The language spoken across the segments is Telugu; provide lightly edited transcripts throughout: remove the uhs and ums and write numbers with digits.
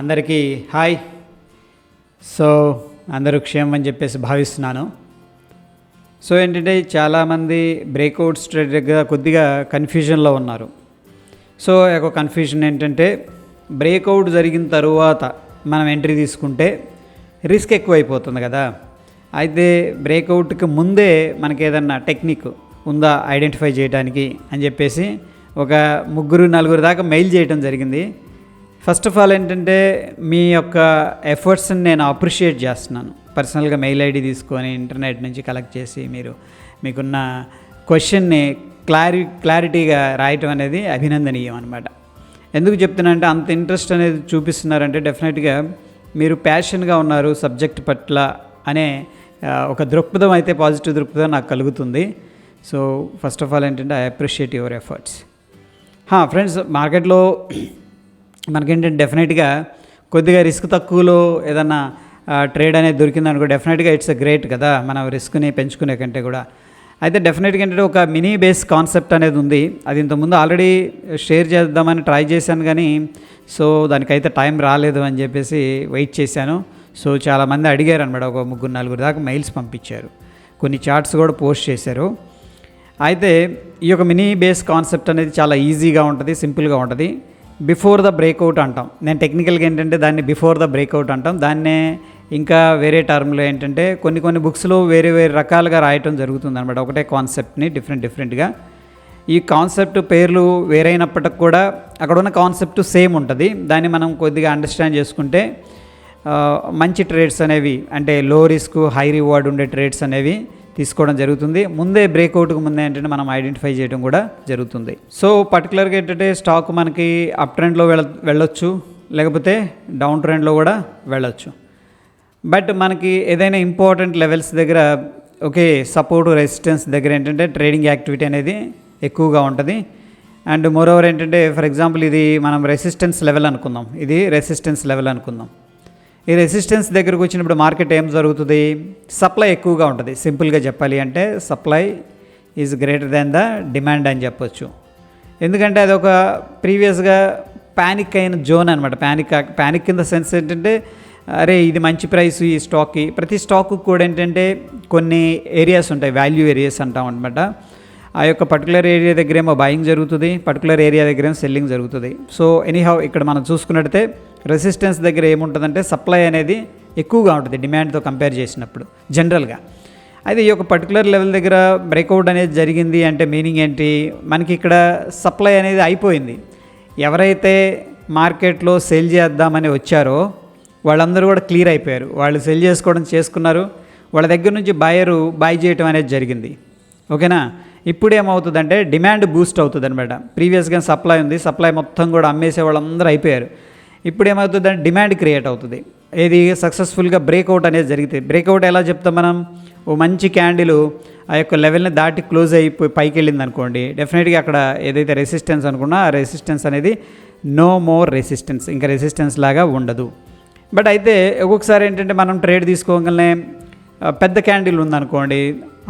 అందరికీ హాయ్. సో అందరూ క్షేమం అని చెప్పేసి భావిస్తున్నాను. సో ఏంటంటే చాలామంది బ్రేక్అవుట్స్ ట్రేడ్ దగ్గర కొద్దిగా కన్ఫ్యూజన్లో ఉన్నారు. సో ఒక కన్ఫ్యూజన్ ఏంటంటే బ్రేక్అవుట్ జరిగిన తరువాత మనం ఎంట్రీ తీసుకుంటే రిస్క్ ఎక్కువైపోతుంది కదా. అయితే బ్రేక్అవుట్కి ముందే మనకి ఏదన్నా టెక్నిక్ ఉందా ఐడెంటిఫై చేయడానికి అని చెప్పేసి ఒక 3-4 దాకా మెయిల్ చేయడం జరిగింది. ఫస్ట్ ఆఫ్ ఆల్ ఏంటంటే మీ యొక్క ఎఫర్ట్స్ని నేను అప్రిషియేట్ చేస్తున్నాను. పర్సనల్గా మెయిల్ ఐడి తీసుకొని ఇంటర్నెట్ నుంచి కలెక్ట్ చేసి మీరు మీకున్న క్వశ్చన్ని క్లారిటీగా రాయటం అనేది అభినందనీయం అనమాట. ఎందుకు చెప్తున్నానంటే అంత ఇంట్రెస్ట్ అనేది చూపిస్తున్నారంటే డెఫినెట్గా మీరు ప్యాషన్గా ఉన్నారు సబ్జెక్ట్ పట్ల అనే ఒక దృక్పథం అయితే పాజిటివ్ దృక్పథం నాకు కలుగుతుంది. సో ఫస్ట్ ఆఫ్ ఆల్ ఏంటంటే I appreciate your efforts. Friends, మార్కెట్లో మనకేంటంటే డెఫినెట్గా కొద్దిగా రిస్క్ తక్కువలో ఏదన్నా ట్రేడ్ అనేది దొరికిందనుకో డెఫినెట్గా ఇట్స్ గ్రేట్ కదా, మనం రిస్క్ని పెంచుకునే కంటే కూడా. అయితే డెఫినెట్గా ఏంటంటే ఒక మినీ బేస్ కాన్సెప్ట్ అనేది ఉంది. అది ఇంతకుముందు ఆల్రెడీ షేర్ చేద్దామని ట్రై చేశాను కానీ సో దానికైతే టైం రాలేదు అని చెప్పేసి వెయిట్ చేశాను. సో చాలామంది అడిగారు అనమాట, ఒక 3-4 దాకా మెయిల్స్ పంపించారు, కొన్ని చార్ట్స్ కూడా పోస్ట్ చేశారు. అయితే ఈ యొక్క మినీ బేస్ కాన్సెప్ట్ అనేది చాలా ఈజీగా ఉంటుంది, సింపుల్గా ఉంటుంది. బిఫోర్ ద బ్రేక్అవుట్ అంటాం. నేను టెక్నికల్గా ఏంటంటే దాన్ని బిఫోర్ ద బ్రేక్అవుట్ అంటాం. దాన్నే ఇంకా వేరే టర్మ్లో ఏంటంటే కొన్ని బుక్స్లో వేరే రకాలుగా రాయటం జరుగుతుంది అనమాట. ఒకటే కాన్సెప్ట్ని డిఫరెంట్గా. ఈ కాన్సెప్ట్ పేర్లు వేరైనప్పటికి కూడా అక్కడ ఉన్న కాన్సెప్ట్ సేమ్ ఉంటుంది. దాన్ని మనం కొద్దిగా అండర్స్టాండ్ చేసుకుంటే మంచి ట్రేడ్స్ అనేవి, అంటే లో రిస్క్ హై రివార్డ్ ఉండే ట్రేడ్స్ అనేవి తీసుకోవడం జరుగుతుంది. ముందే బ్రేక్అవుట్కి ముందే ఏంటంటే మనం ఐడెంటిఫై చేయడం కూడా జరుగుతుంది. సో పర్టికులర్గా ఏంటంటే స్టాక్ మనకి అప్ ట్రెండ్లో వెళ్ళొచ్చు, లేకపోతే డౌన్ ట్రెండ్లో కూడా వెళ్ళొచ్చు. బట్ మనకి ఏదైనా ఇంపార్టెంట్ లెవెల్స్ దగ్గర ఓకే సపోర్ట్ రెసిస్టెన్స్ దగ్గర ఏంటంటే ట్రేడింగ్ యాక్టివిటీ అనేది ఎక్కువగా ఉంటుంది. అండ్ మోరోవర్ ఏంటంటే ఫర్ ఎగ్జాంపుల్ ఇది మనం రెసిస్టెన్స్ లెవెల్ అనుకుందాం, ఇది రెసిస్టెన్స్ లెవెల్ అనుకుందాం. ఈ రెసిస్టెన్స్ దగ్గరకు వచ్చినప్పుడు మార్కెట్ ఏం జరుగుతుంది, సప్లై ఎక్కువగా ఉంటుంది. సింపుల్గా చెప్పాలి అంటే supply is greater than the demand అని చెప్పొచ్చు. ఎందుకంటే అది ఒక ప్రీవియస్గా ప్యానిక్ అయిన జోన్ అనమాట. ప్యానిక్ ఇన్ ద సెన్స్ ఏంటంటే అరే ఇది మంచి ప్రైస్ ఈ స్టాక్కి. ప్రతి స్టాక్ కూడా ఏంటంటే కొన్ని ఏరియాస్ ఉంటాయి, వాల్యూ ఏరియాస్ అంటాం అనమాట. ఆ యొక్క పర్టికులర్ ఏరియా దగ్గర ఏమో బయింగ్ జరుగుతుంది, పర్టికులర్ ఏరియా దగ్గర ఏమో సెల్లింగ్ జరుగుతుంది. సో ఎనీహౌ ఇక్కడ మనం చూసుకున్నట్టయితే రెసిస్టెన్స్ దగ్గర ఏముంటుందంటే సప్లై అనేది ఎక్కువగా ఉంటుంది డిమాండ్తో కంపేర్ చేసినప్పుడు జనరల్గా. అయితే ఈ యొక్క పర్టికులర్ లెవెల్ దగ్గర బ్రేక్అవుట్ అనేది జరిగింది అంటే మీనింగ్ ఏంటి, మనకి ఇక్కడ సప్లై అనేది అయిపోయింది. ఎవరైతే మార్కెట్లో సెల్ చేద్దామని వచ్చారో వాళ్ళందరూ కూడా క్లియర్ అయిపోయారు. వాళ్ళు సెల్ చేసుకున్నారు. వాళ్ళ దగ్గర నుంచి బై చేయటం అనేది జరిగింది. ఓకేనా. ఇప్పుడు ఏమవుతుందంటే డిమాండ్ బూస్ట్ అవుతుంది అనమాట. ప్రీవియస్గా సప్లై ఉంది, సప్లై మొత్తం కూడా అమ్మేసే వాళ్ళందరూ అయిపోయారు. ఇప్పుడు ఏమవుతుందంటే డిమాండ్ క్రియేట్ అవుతుంది. ఏది సక్సెస్ఫుల్గా బ్రేక్అవుట్ అనేది జరిగితే, బ్రేక్అవుట్ ఎలా చెప్తాం మనం, ఓ మంచి క్యాండిల్ ఆ యొక్క లెవెల్ని దాటి క్లోజ్ అయిపోయి పైకి వెళ్ళింది అనుకోండి, డెఫినెట్గా అక్కడ ఏదైతే రెసిస్టెన్స్ అనుకున్నా ఆ రెసిస్టెన్స్ అనేది నో మోర్ రెసిస్టెన్స్, ఇంకా రెసిస్టెన్స్ లాగా ఉండదు. బట్ అయితే ఒక్కొక్కసారి ఏంటంటే మనం ట్రేడ్ తీసుకోగానే పెద్ద క్యాండిల్ ఉందనుకోండి,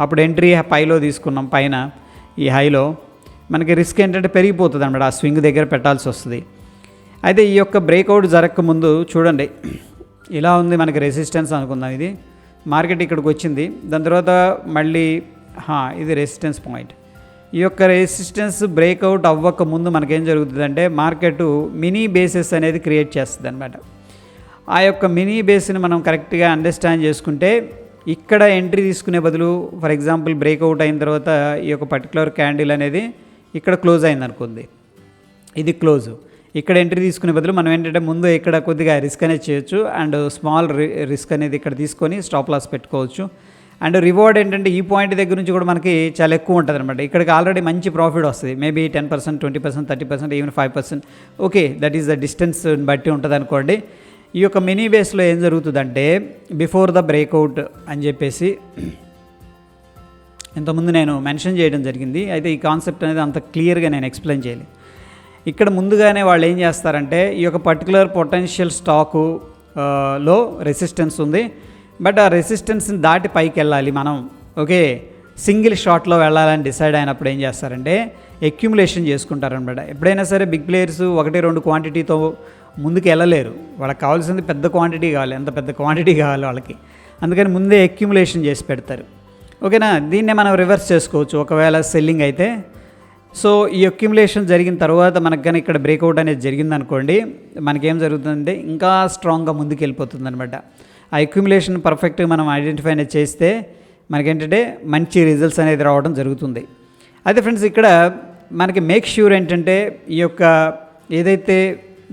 అప్పుడు ఎంట్రీ పైలో తీసుకున్నాం, పైన ఈ హైలో మనకి రిస్క్ ఏంటంటే పెరిగిపోతుంది అన్నమాట. ఆ స్వింగ్ దగ్గర పెట్టాల్సి వస్తుంది. అయితే ఈ యొక్క బ్రేక్అవుట్ జరగకముందు చూడండి ఇలా ఉంది, మనకి రెసిస్టెన్స్ అనుకుందాం. ఇది మార్కెట్ ఇక్కడికి వచ్చింది, దాని తర్వాత మళ్ళీ ఇది రెసిస్టెన్స్ పాయింట్. ఈ యొక్క రెసిస్టెన్స్ బ్రేక్అవుట్ అవ్వక ముందు మనకేం జరుగుతుందంటే మార్కెట్ మినీ బేసెస్ అనేది క్రియేట్ చేస్తుంది అనమాట. ఆ యొక్క మినీ బేస్ని మనం కరెక్ట్గా అండర్స్టాండ్ చేసుకుంటే ఇక్కడ ఎంట్రీ తీసుకునే బదులు ఫర్ ఎగ్జాంపుల్ బ్రేక్అవుట్ అయిన తర్వాత ఈ యొక్క పర్టికులర్ క్యాండిల్ అనేది ఇక్కడ క్లోజ్ అయింది అనుకుంది, ఇది క్లోజ్. ఇక్కడ ఎంట్రీ తీసుకునే బదులు మనం ఏంటంటే ముందు ఇక్కడ కొద్దిగా రిస్క్ అనేది చేయొచ్చు, అండ్ స్మాల్ రిస్క్ అనేది ఇక్కడ తీసుకొని స్టాప్ లాస్ పెట్టుకోవచ్చు. అండ్ రివార్డ్ ఏంటంటే ఈ పాయింట్ దగ్గర నుంచి కూడా మనకి చాలా ఎక్కువ ఉంటుంది అనమాట. ఇక్కడికి ఆల్రెడీ మంచి ప్రాఫిట్ వస్తుంది, maybe 10%, 20%, 30%, even 5%. Okay, that is the distance బట్టి ఉంటుంది అనుకోండి. ఈ యొక్క మినీ బేస్లో ఏం జరుగుతుందంటే బిఫోర్ ద బ్రేక్అవుట్ అని చెప్పేసి ఇంతకుముందు నేను మెన్షన్ చేయడం జరిగింది. అయితే ఈ కాన్సెప్ట్ అనేది అంత క్లియర్గా నేను ఎక్స్ప్లెయిన్ చేయాలి. ఇక్కడ ముందుగానే వాళ్ళు ఏం చేస్తారంటే ఈ యొక్క పర్టికులర్ పొటెన్షియల్ స్టాకు లో రెసిస్టెన్స్ ఉంది, బట్ ఆ రెసిస్టెన్స్ని దాటి పైకి వెళ్ళాలి మనం. ఓకే, సింగిల్ షాట్లో వెళ్ళాలని డిసైడ్ అయినప్పుడు ఏం చేస్తారంటే అక్యుములేషన్ చేసుకుంటారనమాట. ఎప్పుడైనా సరే బిగ్ ప్లేయర్స్ 1-2 క్వాంటిటీతో ముందుకు వెళ్ళలేరు. వాళ్ళకి కావాల్సింది పెద్ద క్వాంటిటీ కావాలి, ఎంత పెద్ద క్వాంటిటీ కావాలి వాళ్ళకి. అందుకని ముందే అక్యుములేషన్ చేసి పెడతారు. ఓకేనా, దీన్నే మనం రివర్స్ చేసుకోవచ్చు ఒకవేళ సెల్లింగ్ అయితే. సో ఈ అక్యుములేషన్ జరిగిన తర్వాత మనకు కానీ ఇక్కడ బ్రేక్అవుట్ అనేది జరిగిందనుకోండి, మనకేం జరుగుతుందంటే ఇంకా స్ట్రాంగ్గా ముందుకు వెళ్ళిపోతుంది అనమాట. ఆ అక్యుములేషన్ పర్ఫెక్ట్గా మనం ఐడెంటిఫై అనేది చేస్తే మనకేంటంటే మంచి రిజల్ట్స్ అనేది రావడం జరుగుతుంది. అయితే ఫ్రెండ్స్, ఇక్కడ మనకి మేక్ ష్యూర్ ఏంటంటే ఈ యొక్క ఏదైతే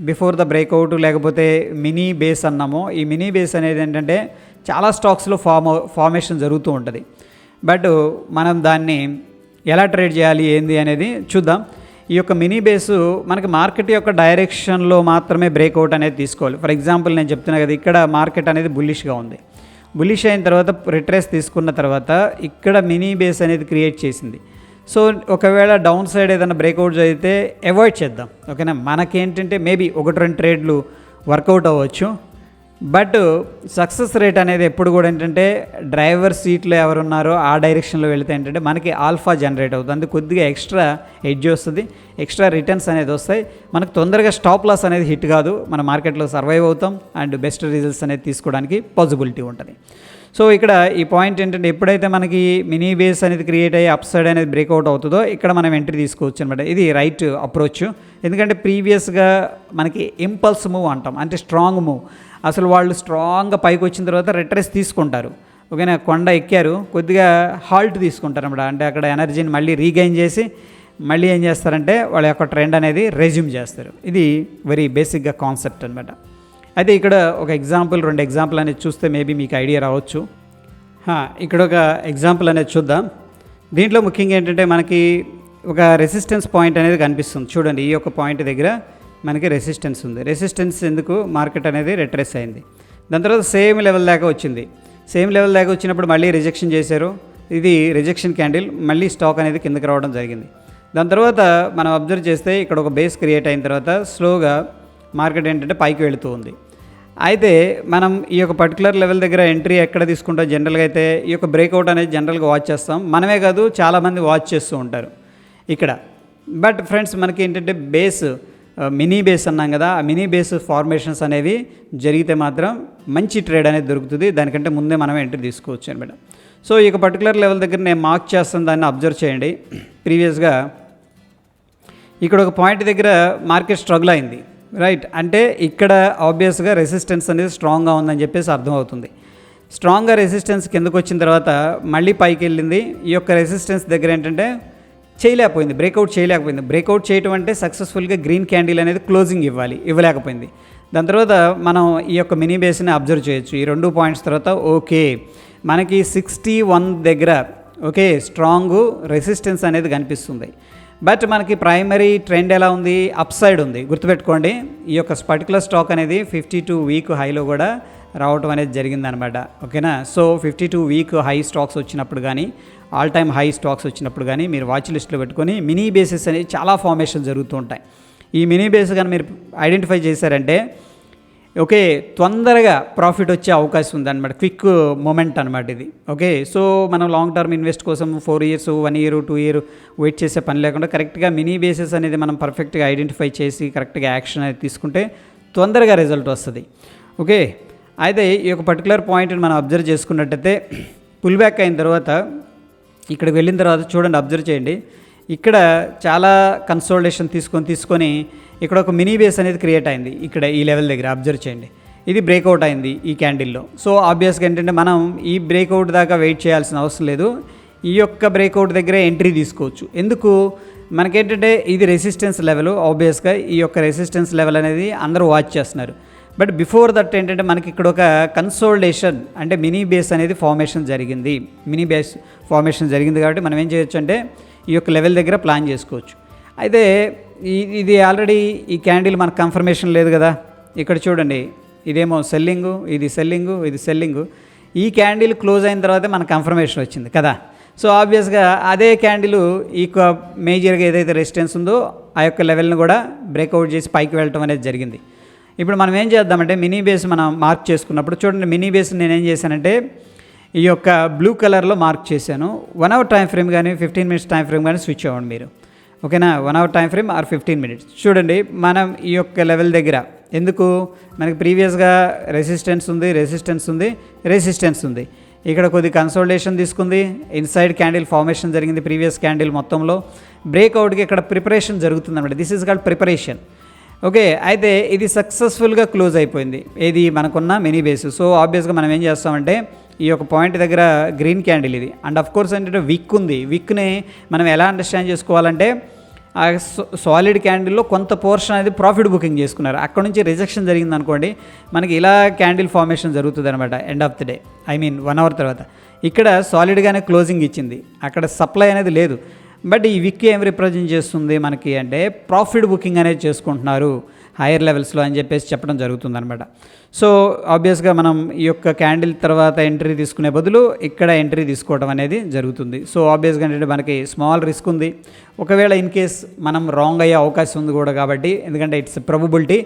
బిఫోర్ ద బ్రేక్అవుట్ లేకపోతే మినీ బేస్ అన్నామో, ఈ మినీ బేస్ అనేది ఏంటంటే చాలా స్టాక్స్లో ఫార్మేషన్ జరుగుతూ ఉంటుంది. బట్ మనం దాన్ని ఎలా ట్రేడ్ చేయాలి ఏంది అనేది చూద్దాం. ఈ యొక్క మినీ బేసు మనకి మార్కెట్ యొక్క డైరెక్షన్లో మాత్రమే బ్రేక్అవుట్ అనేది తీసుకోవాలి. ఫర్ ఎగ్జాంపుల్ నేను చెప్తున్నా కదా, ఇక్కడ మార్కెట్ అనేది బుల్లిష్గా ఉంది. బుల్లిష్ అయిన తర్వాత రిట్రేస్ తీసుకున్న తర్వాత ఇక్కడ మినీ బేస్ అనేది క్రియేట్ చేసింది. సో ఒకవేళ డౌన్ సైడ్ ఏదైనా బ్రేక్అవుట్ అయితే అవాయిడ్ చేద్దాం. ఓకేనా, మనకేంటంటే మేబీ 1-2 ట్రేడ్లు వర్కౌట్ అవ్వచ్చు. బట్ సక్సెస్ రేట్ అనేది ఎప్పుడు కూడా ఏంటంటే డ్రైవర్ సీట్లో ఎవరున్నారో ఆ డైరెక్షన్లో వెళితే ఏంటంటే మనకి ఆల్ఫా జనరేట్ అవుతుంది. అందుకు కొద్దిగా ఎక్స్ట్రా ఎడ్జ్ వస్తుంది, ఎక్స్ట్రా రిటర్న్స్ అనేది వస్తాయి. మనకు తొందరగా స్టాప్ లాస్ అనేది హిట్ కాదు, మన మార్కెట్లో సర్వైవ్ అవుతాం అండ్ బెస్ట్ రిజల్ట్స్ అనేది తీసుకోవడానికి పాసిబిలిటీ ఉంటుంది. సో ఇక్కడ ఈ పాయింట్ ఏంటంటే ఎప్పుడైతే మనకి మినీ బేస్ అనేది క్రియేట్ అయ్యి అప్ సైడ్ అనేది బ్రేక్అవుట్ అవుతుందో ఇక్కడ మనం ఎంట్రీ తీసుకోవచ్చు అనమాట. ఇది రైట్ అప్రోచ్. ఎందుకంటే ప్రీవియస్గా మనకి ఇంపల్స్ మూవ్ అంటాం, అంటే స్ట్రాంగ్ మూవ్. అసలు వాళ్ళు స్ట్రాంగ్గా పైకి వచ్చిన తర్వాత రిట్రెస్ తీసుకుంటారు. ఓకేనా, కొండ ఎక్కారు, కొద్దిగా హాల్ట్ తీసుకుంటారు అనమాట. అంటే అక్కడ ఎనర్జీని మళ్ళీ రీగైన్ చేసి మళ్ళీ ఏం చేస్తారంటే వాళ్ళ యొక్క ట్రెండ్ అనేది రెజ్యూమ్ చేస్తారు. ఇది వెరీ బేసిక్గా కాన్సెప్ట్ అనమాట. అయితే ఇక్కడ ఒక ఎగ్జాంపుల్ 2 ఎగ్జాంపుల్ అనేది చూస్తే మేబీ మీకు ఐడియా రావచ్చు. ఇక్కడ ఒక ఎగ్జాంపుల్ అనేది చూద్దాం. దీంట్లో ముఖ్యంగా ఏంటంటే మనకి ఒక రెసిస్టెన్స్ పాయింట్ అనేది కనిపిస్తుంది. చూడండి, ఈ యొక్క పాయింట్ దగ్గర మనకి రెసిస్టెన్స్ ఉంది. రెసిస్టెన్స్ ఎందుకు, మార్కెట్ అనేది రిట్రేస్ అయింది. దాని తర్వాత సేమ్ లెవెల్ దాకా వచ్చింది. సేమ్ లెవెల్ దాకా వచ్చినప్పుడు మళ్ళీ రిజెక్షన్ చేశారు. ఇది రిజెక్షన్ క్యాండిల్, మళ్ళీ స్టాక్ అనేది కిందకి రావడం జరిగింది. దాని తర్వాత మనం అబ్జర్వ్ చేస్తే ఇక్కడ ఒక బేస్ క్రియేట్ అయిన తర్వాత స్లోగా మార్కెట్ ఏంటంటే పైకి వెళుతూ ఉంది. అయితే మనం ఈ యొక్క పర్టికులర్ లెవెల్ దగ్గర ఎంట్రీ ఎక్కడ తీసుకుంటాం జనరల్గా అయితే ఈ యొక్క బ్రేక్అవుట్ అనేది జనరల్గా వాచ్ చేస్తాం. మనమే కాదు, చాలామంది వాచ్ చేస్తూ ఉంటారు ఇక్కడ. బట్ ఫ్రెండ్స్, మనకి ఏంటంటే బేస్ మినీ బేస్ అన్నాం కదా, ఆ మినీ బేస్ ఫార్మేషన్స్ అనేవి జరిగితే మాత్రం మంచి ట్రేడ్ అనేది దొరుకుతుంది. దానికంటే ముందే మనం ఎంట్రీ తీసుకోవచ్చు అనమాట. సో ఈ యొక్క పర్టికులర్ లెవెల్ దగ్గర నేను మార్క్ చేస్తాను, దాన్ని అబ్జర్వ్ చేయండి. ప్రీవియస్గా ఇక్కడ ఒక పాయింట్ దగ్గర మార్కెట్ స్ట్రగుల్ అయింది, రైట్. అంటే ఇక్కడ ఆబ్వియస్గా రెసిస్టెన్స్ అనేది స్ట్రాంగ్గా ఉందని చెప్పేసి అర్థమవుతుంది. స్ట్రాంగ్గా రెసిస్టెన్స్ కిందకు వచ్చిన తర్వాత మళ్ళీ పైకి వెళ్ళింది. ఈ యొక్క రెసిస్టెన్స్ దగ్గర ఏంటంటే చేయలేకపోయింది, బ్రేక్అవుట్ చేయలేకపోయింది. బ్రేక్అవుట్ చేయటం అంటే సక్సెస్ఫుల్గా గ్రీన్ క్యాండిల్ అనేది క్లోజింగ్ ఇవ్వలేకపోయింది. దాని తర్వాత మనం ఈ యొక్క మినీ బేస్ని అబ్జర్వ్ చేయొచ్చు. ఈ 2 పాయింట్స్ తర్వాత ఓకే, మనకి 61 దగ్గర ఓకే స్ట్రాంగ్ రెసిస్టెన్స్ అనేది కనిపిస్తుంది. బట్ మనకి ప్రైమరీ ట్రెండ్ ఎలా ఉంది, అప్ సైడ్ ఉంది. గుర్తుపెట్టుకోండి, ఈ యొక్క పర్టికులర్ స్టాక్ అనేది 52 వీక్ హైలో కూడా రావటం అనేది జరిగిందనమాట. ఓకేనా, సో 52 వీక్ హై స్టాక్స్ వచ్చినప్పుడు కానీ, ఆల్ టైమ్ హై స్టాక్స్ వచ్చినప్పుడు కానీ మీరు వాచ్ లిస్ట్లో పెట్టుకొని మినీ బేసెస్ అనేవి చాలా ఫార్మేషన్ జరుగుతూ ఉంటాయి. ఈ మినీ బేస్ కానీ మీరు ఐడెంటిఫై చేశారంటే ఓకే తొందరగా ప్రాఫిట్ వచ్చే అవకాశం ఉందన్నమాట. క్విక్ మూమెంట్ అనమాట ఇది. ఓకే, సో మనం లాంగ్ టర్మ్ ఇన్వెస్ట్ కోసం 4 ఇయర్స్ 1 ఇయర్ 2 ఇయర్ వెయిట్ చేసే పని లేకుండా కరెక్ట్గా మినీ బేసెస్ అనేది మనం పర్ఫెక్ట్గా ఐడెంటిఫై చేసి కరెక్ట్గా యాక్షన్ అనేది తీసుకుంటే తొందరగా రిజల్ట్ వస్తుంది. ఓకే, అయితే ఈ యొక్క పర్టికులర్ పాయింట్ని మనం అబ్జర్వ్ చేసుకున్నట్టయితే పుల్ బ్యాక్ అయిన తర్వాత ఇక్కడికి వెళ్ళిన తర్వాత చూడండి, అబ్జర్వ్ చేయండి. ఇక్కడ చాలా కన్సోలిడేషన్ తీసుకొని ఇక్కడ ఒక మినీ బేస్ అనేది క్రియేట్ అయింది. ఇక్కడ ఈ లెవెల్ దగ్గర అబ్జర్వ్ చేయండి, ఇది బ్రేక్అవుట్ అయింది ఈ క్యాండిల్లో. సో ఆబ్వియస్గా ఏంటంటే మనం ఈ బ్రేక్అవుట్ దాకా వెయిట్ చేయాల్సిన అవసరం లేదు. ఈ యొక్క బ్రేక్అవుట్ దగ్గరే ఎంట్రీ తీసుకోవచ్చు. ఎందుకు, మనకేంటంటే ఇది రెసిస్టెన్స్ లెవెల్. ఆబ్వియస్గా ఈ యొక్క రెసిస్టెన్స్ లెవెల్ అనేది అందరూ వాచ్ చేస్తున్నారు. బట్ బిఫోర్ దట్ ఏంటంటే మనకి ఇక్కడ ఒక కన్సోలిడేషన్ అంటే మినీ బేస్ అనేది ఫార్మేషన్ జరిగింది. మినీ బేస్ ఫార్మేషన్ జరిగింది కాబట్టి మనం ఏం చేయొచ్చు అంటే ఈ యొక్క లెవెల్ దగ్గర ప్లాన్ చేసుకోవచ్చు. అయితే ఇది ఆల్రెడీ ఈ క్యాండిల్ మనకు కన్ఫర్మేషన్ లేదు కదా. ఇక్కడ చూడండి, ఇదేమో సెల్లింగు, ఇది సెల్లింగు, ఇది సెల్లింగు. ఈ క్యాండిల్ క్లోజ్ అయిన తర్వాత మనకు కన్ఫర్మేషన్ వచ్చింది కదా. సో ఆబ్వియస్గా అదే క్యాండిల్ ఈ మేజర్గా ఏదైతే రెసిస్టెన్స్ ఉందో ఆ యొక్క లెవెల్ని కూడా బ్రేక్అవుట్ చేసి పైకి వెళ్ళటం అనేది జరిగింది. ఇప్పుడు మనం ఏం చేద్దామంటే మినీ బేస్ మనం మార్క్ చేసుకున్నప్పుడు చూడండి, మినీ బేస్ నేను ఏం చేశానంటే ఈ యొక్క బ్లూ కలర్లో మార్క్ చేశాను. 1 అవర్ టైం ఫ్రేమ్ కానీ 15 మినిట్స్ టైం ఫ్రేమ్ కానీ స్విచ్ అవ్వండి మీరు. ఓకేనా, 1 hour time frame or 15 minutes. చూడండి, మనం ఈ యొక్క లెవెల్ దగ్గర ఎందుకు మనకి ప్రీవియస్గా రెసిస్టెన్స్ ఉంది. ఇక్కడ కొద్ది కన్సోలిడేషన్ తీసుకుంది, ఇన్సైడ్ క్యాండిల్ ఫార్మేషన్ జరిగింది ప్రీవియస్ క్యాండిల్ మొత్తంలో. బ్రేక్అవుట్కి ఇక్కడ ప్రిపరేషన్ జరుగుతుంది అనమాట. This is called preparation. Okay, అయితే ఇది సక్సెస్ఫుల్గా క్లోజ్ అయిపోయింది, ఏది మనకున్న మినీ బేస్. సో ఆబ్వియస్గా మనం ఏం చేస్తామంటే ఈ యొక్క పాయింట్ దగ్గర గ్రీన్ క్యాండిల్ ఇది, అండ్ ఆఫ్ కోర్స్ ఏంటంటే విక్ ఉంది. విక్ని మనం ఎలా అండర్స్టాండ్ చేసుకోవాలంటే ఆ సాలిడ్ క్యాండిల్లో కొంత పోర్షన్ అనేది ప్రాఫిట్ బుకింగ్ చేసుకున్నారు, అక్కడ నుంచి రిజెక్షన్ జరిగింది అనుకోండి, మనకి ఇలా క్యాండిల్ ఫార్మేషన్ జరుగుతుంది అనమాట end of the day, I mean 1 hour తర్వాత. ఇక్కడ సాలిడ్గానే క్లోజింగ్ ఇచ్చింది, అక్కడ సప్లై అనేది లేదు. బట్ ఈ విక్ ఏం రిప్రజెంట్ చేస్తుంది మనకి అంటే ప్రాఫిట్ బుకింగ్ అనేది చేసుకుంటున్నారు హైయర్ లెవెల్స్లో అని చెప్పేసి చెప్పడం జరుగుతుంది అనమాట. సో ఆబ్వియస్గా మనం ఈ యొక్క క్యాండిల్ తర్వాత ఎంట్రీ తీసుకునే బదులు ఇక్కడ ఎంట్రీ తీసుకోవడం అనేది జరుగుతుంది. సో ఆబ్వియస్గా ఏంటంటే మనకి స్మాల్ రిస్క్ ఉంది, ఒకవేళ ఇన్ కేస్ మనం రాంగ్ అయ్యే అవకాశం ఉంది కూడా కాబట్టి, ఎందుకంటే ఇట్స్ ప్రాబబిలిటీ.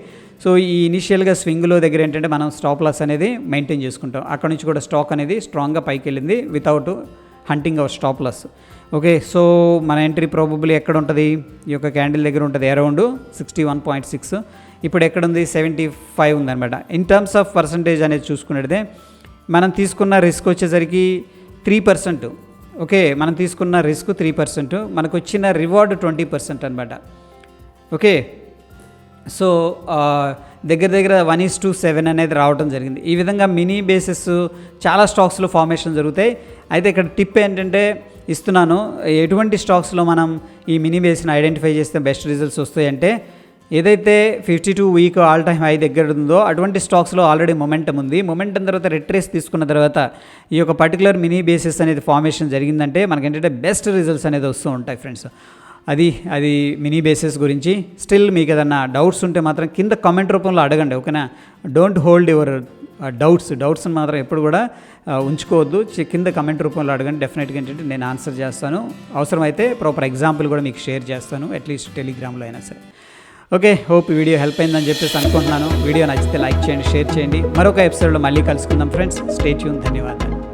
సో ఈ ఇనిషియల్గా స్వింగ్లో దగ్గర ఏంటంటే మనం స్టాప్ లాస్ అనేది మెయింటైన్ చేసుకుంటాం, అక్కడ నుంచి కూడా స్టాక్ అనేది స్ట్రాంగ్గా పైకి వెళ్ళింది without hunting our stop loss. Okay, so మన ఎంట్రీ ప్రాబబుల్లీ ఎక్కడ ఉంటుంది, ఈ యొక్క క్యాండిల్ దగ్గర ఉంటుంది అరౌండ్ 61.6. ఇప్పుడు ఎక్కడుంది 75 ఉందన్నమాట. ఇన్ టర్మ్స్ ఆఫ్ పర్సంటేజ్ అనేది చూసుకున్నట్టే మనం తీసుకున్న రిస్క్ వచ్చేసరికి 3%. ఓకే, మనం తీసుకున్న రిస్క్ 3%, మనకు వచ్చిన రివార్డ్ 20% అనమాట. ఓకే, సో దగ్గర 1:7 అనేది రావడం జరిగింది. ఈ విధంగా మినీ బేసిస్ చాలా స్టాక్స్లో ఫార్మేషన్ జరుగుతాయి. అయితే ఇక్కడ టిప్ ఏంటంటే ఇస్తున్నాను, ఎటువంటి స్టాక్స్లో మనం ఈ మినీ బేస్ని ఐడెంటిఫై చేస్తే బెస్ట్ రిజల్ట్స్ వస్తాయి అంటే, ఏదైతే 52 వీక్ ఆల్ టైమ్ హై దగ్గర ఉందో అటువంటి స్టాక్స్లో ఆల్రెడీ మొమెంటం ఉంది. మొమెంటం తర్వాత రిట్రేస్ తీసుకున్న తర్వాత ఈ యొక్క పర్టికులర్ మినీ బేసిస్ అనేది ఫార్మేషన్ జరిగిందంటే మనకేంటంటే బెస్ట్ రిజల్ట్స్ అనేది వస్తూ ఉంటాయి ఫ్రెండ్స్. అది మినీ బేసిస్ గురించి. స్టిల్ మీకు ఏదన్నా డౌట్స్ ఉంటే మాత్రం కింద కామెంట్ రూపంలో అడగండి, ఓకేనా. డోంట్ హోల్డ్ యువర్ డౌట్స్ని మాత్రం ఎప్పుడు కూడా ఉంచుకోవద్దు, కింద కమెంట్ రూపంలో అడగండి. డెఫినెట్గా ఏంటంటే నేను ఆన్సర్ చేస్తాను, అవసరమైతే ప్రాపర్ ఎగ్జాంపుల్ కూడా మీకు షేర్ చేస్తాను, అట్లీస్ట్ టెలిగ్రామ్లో అయినా సరే. ఓకే, హోప్ ఈ వీడియో హెల్ప్ అయిందని చెప్పేసి అనుకుంటున్నాను. వీడియో నచ్చితే లైక్ చేయండి, షేర్ చేయండి. మరొక ఎపిసోడ్లో మళ్ళీ కలుసుకుందాం ఫ్రెండ్స్. Stay tune. ధన్యవాదాలు.